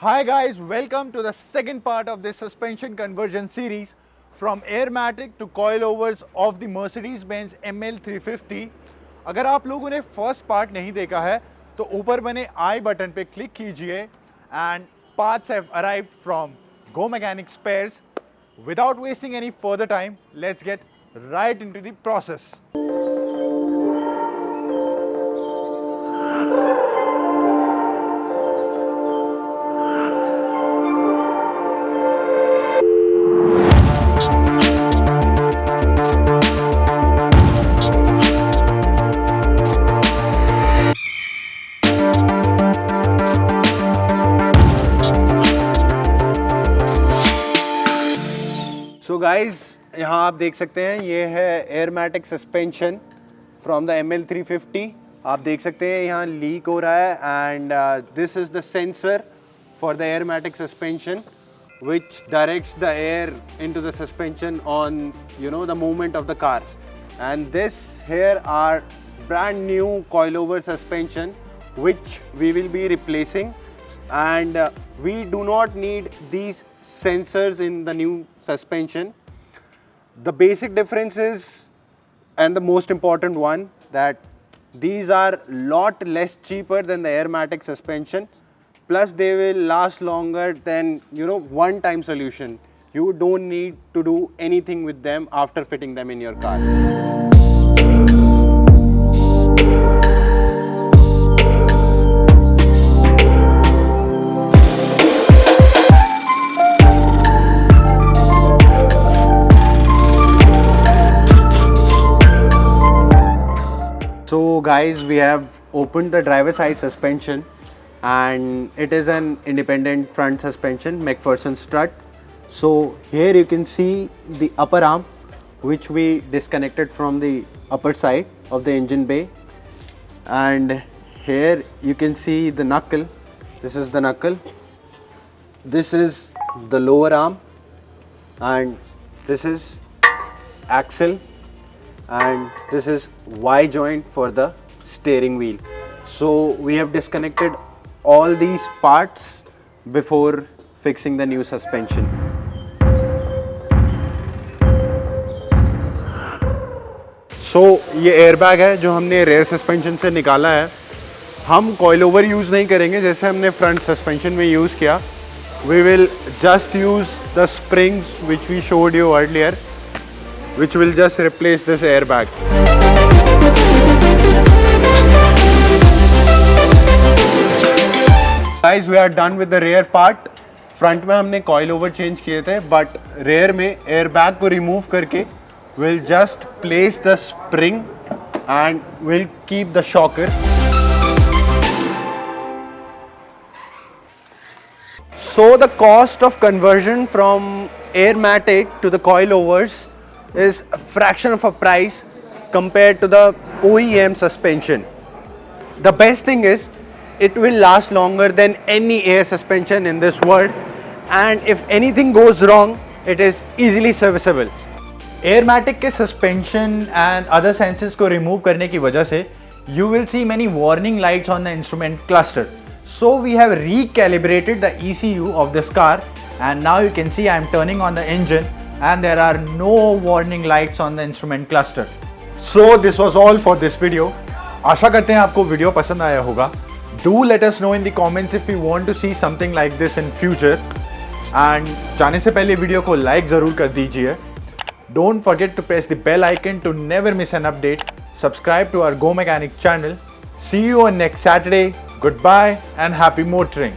Hi guys, welcome to the second part of this suspension conversion series from Airmatic to coilovers of the Mercedes-Benz ML350। अगर आप लोगों ने first part नहीं देखा है तो ऊपर बने आई बटन पे क्लिक कीजिए and parts have arrived from GoMechanic spares. Without wasting any further time, let's get right into the process. So guys यहाँ आप देख सकते हैं ये है एयरमैटिक सस्पेंशन फ्रॉम द ML350। आप देख सकते हैं यहाँ लीक हो रहा है and this is the sensor for the Airmatic suspension which directs the air into the suspension on the movement of the car. And this here are brand new coilover suspension which we will be replacing, and we do not need these sensors in the new suspension. The basic difference is, and the most important one, that these are lot less cheaper than the Airmatic suspension, plus they will last longer than one time solution. You don't need to do anything with them after fitting them in your car. So guys, we have opened the driver side suspension and it is an independent front suspension McPherson strut. So here you can see the upper arm which we disconnected from the upper side of the engine bay, and here you can see the knuckle. This is the knuckle, this is the lower arm, and this is axle, and this is Y joint for the steering wheel. So we have disconnected all these parts before fixing the new suspension. So ये airbag है जो हमने rare suspension से निकाला है। हम कॉइलोवर use नहीं करेंगे जैसे हमने फ्रंट सस्पेंशन में यूज़ किया। We will just use the springs which we showed you earlier, which will just replace this airbag. Guys, we are done with the rear part. Front में हमने coilover चेंज किए थे, but rear में airbag को remove करके we'll just place the spring and we'll keep the shocker. So the cost of conversion from Airmatic to the coilovers is a fraction of a price compared to the OEM suspension. The best thing is it will last longer than any air suspension in this world, and if anything goes wrong, it is easily serviceable. Airmatic के suspension and other sensors को remove करने की वजह से you will see many warning lights on the instrument cluster. So we have recalibrated the ECU of this car, and now you can see I am turning on the engine and there are no warning lights on the instrument cluster. So this was all for this video. आशा करते हैं आपको video पसंद आया होगा. Do let us know in the comments if you want to see something like this in future. And जाने से पहले video को लाइक ज़रूर कर दीजिए. Don't forget to press the bell icon to never miss an update. Subscribe to our GoMechanic channel. See you on next Saturday. Goodbye and happy motoring.